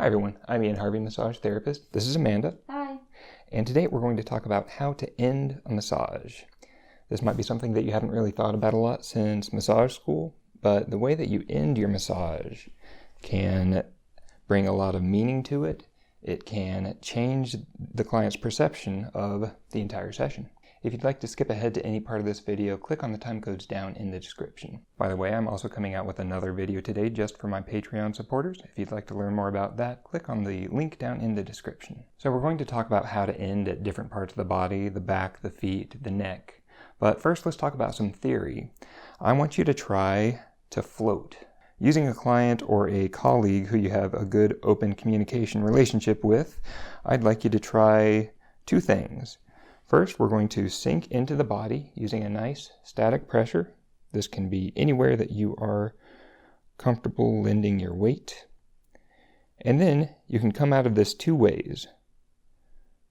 Hi everyone, I'm Ian Harvey, massage therapist. This is Amanda. Hi. And today we're going to talk about how to end a massage. This might be something that you haven't really thought about a lot since massage school, but the way that you end your massage can bring a lot of meaning to it. It can change the client's perception of the entire session. If you'd like to skip ahead to any part of this video, click on the time codes down in the description. By the way, I'm also coming out with another video today just for my Patreon supporters. If you'd like to learn more about that, click on the link down in the description. So we're going to talk about how to end at different parts of the body, the back, the feet, the neck. But first, let's talk about some theory. I want you to try to float. Using a client or a colleague who you have a good open communication relationship with, I'd like you to try two things. First, we're going to sink into the body using a nice static pressure. This can be anywhere that you are comfortable lending your weight. And then you can come out of this two ways.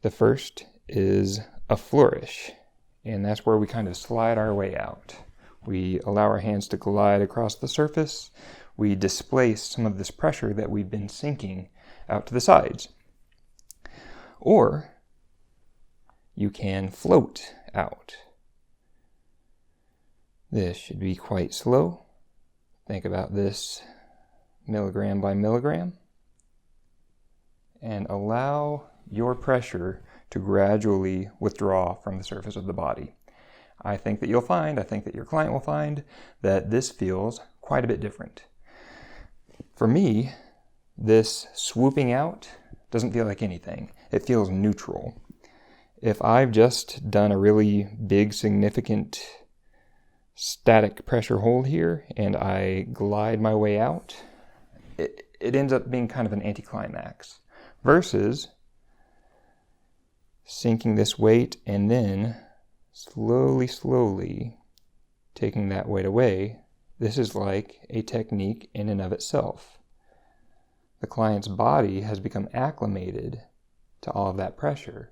The first is a flourish, and that's where we kind of slide our way out. We allow our hands to glide across the surface. We displace some of this pressure that we've been sinking out to the sides. Or you can float out. This should be quite slow. Think about this milligram by milligram. And allow your pressure to gradually withdraw from the surface of the body. I think that your client will find that this feels quite a bit different. For me, this swooping out doesn't feel like anything. It feels neutral. If I've just done a really big, significant static pressure hold here and I glide my way out, it ends up being kind of an anticlimax. Versus sinking this weight and then slowly taking that weight away. This is like a technique in and of itself. The client's body has become acclimated to all of that pressure.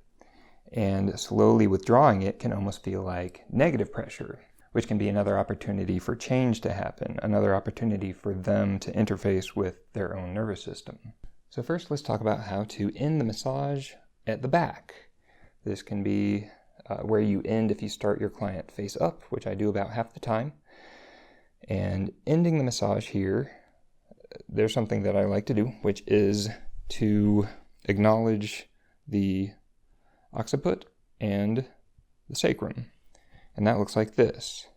And slowly withdrawing it can almost feel like negative pressure, which can be another opportunity for change to happen, another opportunity for them to interface with their own nervous system. So first, let's talk about how to end the massage at the back. This can be where you end if you start your client face up, which I do about half the time. And ending the massage here, there's something that I like to do, which is to acknowledge the occiput and the sacrum. And that looks like this.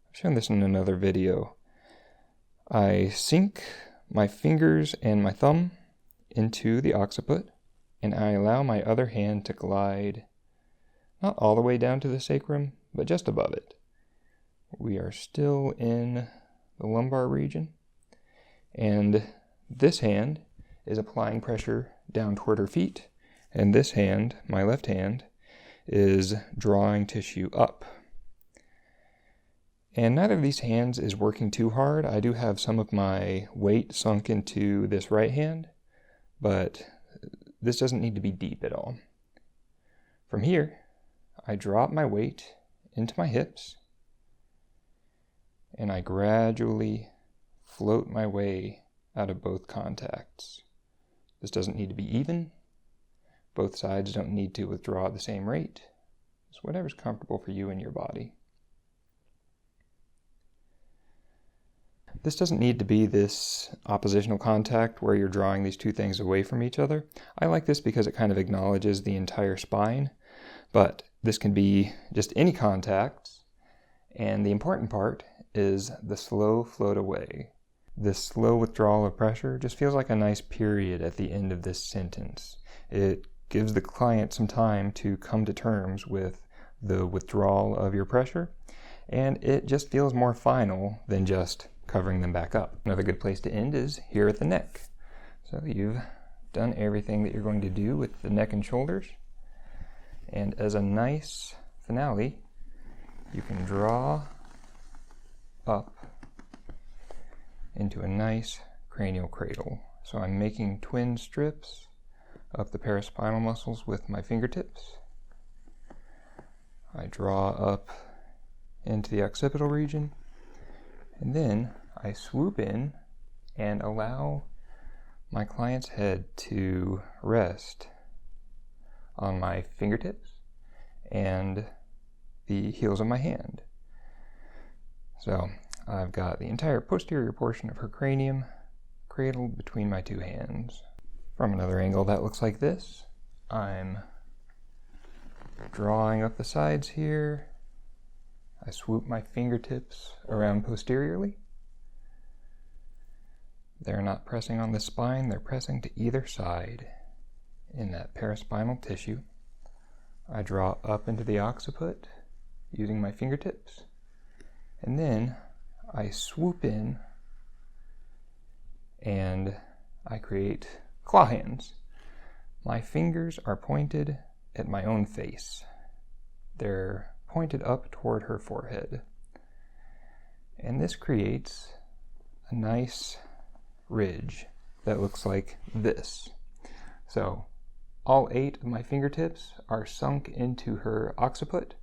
I've shown this in another video. I sink my fingers and my thumb into the occiput, and I allow my other hand to glide not all the way down to the sacrum, but just above it. We are still in the lumbar region, and this hand is applying pressure down toward her feet. And this hand, my left hand, is drawing tissue up. And neither of these hands is working too hard. I do have some of my weight sunk into this right hand, but this doesn't need to be deep at all. From here, I drop my weight into my hips, and I gradually float my way out of both contacts. This doesn't need to be even. Both sides don't need to withdraw at the same rate. It's whatever's comfortable for you and your body. This doesn't need to be this oppositional contact where you're drawing these two things away from each other. I like this because it kind of acknowledges the entire spine, but this can be just any contacts, and the important part is the slow float away. This slow withdrawal of pressure just feels like a nice period at the end of this sentence. It gives the client some time to come to terms with the withdrawal of your pressure, and it just feels more final than just covering them back up. Another good place to end is here at the neck. So you've done everything that you're going to do with the neck and shoulders, and as a nice finale, you can draw up into a nice cranial cradle. So I'm making twin strips up the paraspinal muscles with my fingertips. I draw up into the occipital region, and then I swoop in and allow my client's head to rest on my fingertips and the heels of my hand. So I've got the entire posterior portion of her cranium cradled between my two hands. From another angle that looks like this, I'm drawing up the sides here. I swoop my fingertips around posteriorly. They're not pressing on the spine, they're pressing to either side in that paraspinal tissue. I draw up into the occiput using my fingertips, and then I swoop in and I create claw hands. My fingers are pointed at my own face. They're pointed up toward her forehead. And this creates a nice ridge that looks like this. So all 8 of my fingertips are sunk into her occiput.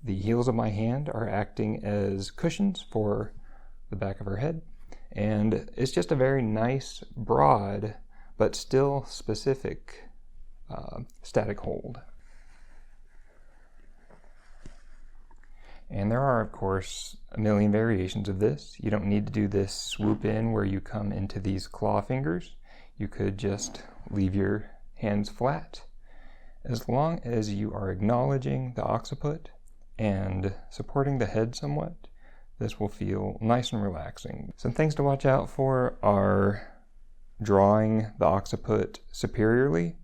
The heels of my hand are acting as cushions for the back of her head. And it's just a very nice, broad, but still specific static hold. And there are, of course, a million variations of this. You don't need to do this swoop in where you come into these claw fingers. You could just leave your hands flat. As long as you are acknowledging the occiput and supporting the head somewhat, this will feel nice and relaxing. Some things to watch out for are drawing the occiput superiorly.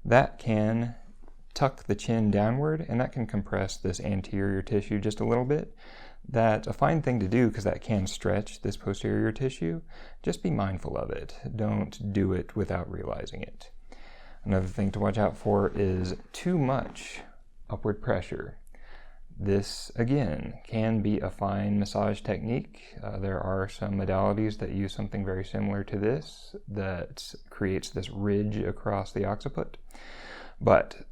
That can tuck the chin downward, and that can compress this anterior tissue just a little bit. That's a fine thing to do because that can stretch this posterior tissue. Just be mindful of it. Don't do it without realizing it. Another thing to watch out for is too much upward pressure. This, again, can be a fine massage technique. There are some modalities that use something very similar to this that creates this ridge across the occiput. But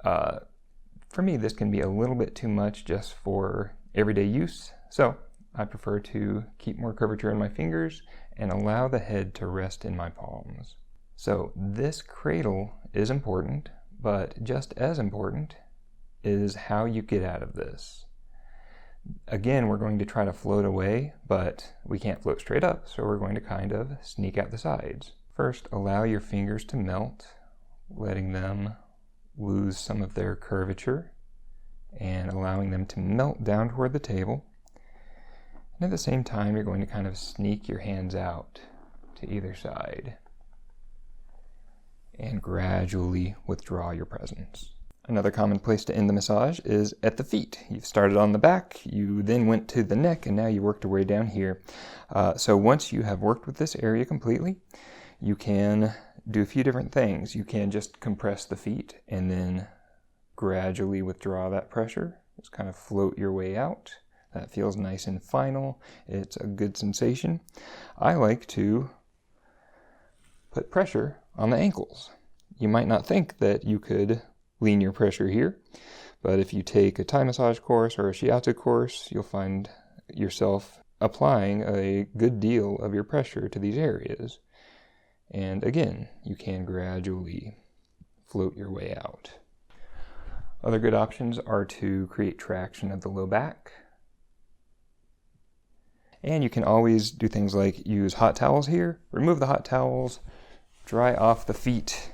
for me, this can be a little bit too much just for everyday use. So I prefer to keep more curvature in my fingers and allow the head to rest in my palms. So this cradle is important, but just as important is how you get out of this. Again, we're going to try to float away, but we can't float straight up, so we're going to kind of sneak out the sides. First, allow your fingers to melt, letting them lose some of their curvature and allowing them to melt down toward the table. And at the same time, you're going to kind of sneak your hands out to either side and gradually withdraw your presence. Another common place to end the massage is at the feet. You've started on the back, you then went to the neck, and now you worked your way down here. So once you have worked with this area completely, you can do a few different things. You can just compress the feet and then gradually withdraw that pressure. Just kind of float your way out. That feels nice and final. It's a good sensation. I like to put pressure on the ankles. You might not think that you could lean your pressure here, but if you take a Thai massage course or a shiatsu course, you'll find yourself applying a good deal of your pressure to these areas. And again, you can gradually float your way out. Other good options are to create traction of the low back. And you can always do things like use hot towels here, remove the hot towels, dry off the feet,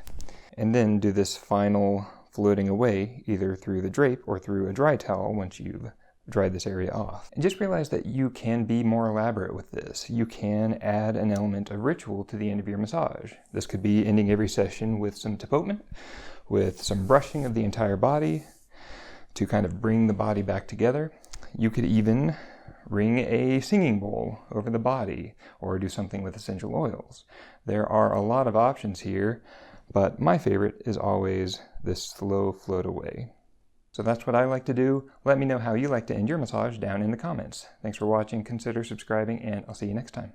and then do this final floating away either through the drape or through a dry towel once you've dried this area off. And just realize that you can be more elaborate with this. You can add an element of ritual to the end of your massage. This could be ending every session with some tapotement, with some brushing of the entire body to kind of bring the body back together. You could even ring a singing bowl over the body or do something with essential oils. There are a lot of options here, but my favorite is always this slow float away. So that's what I like to do. Let me know how you like to end your massage down in the comments. Thanks for watching, consider subscribing, and I'll see you next time.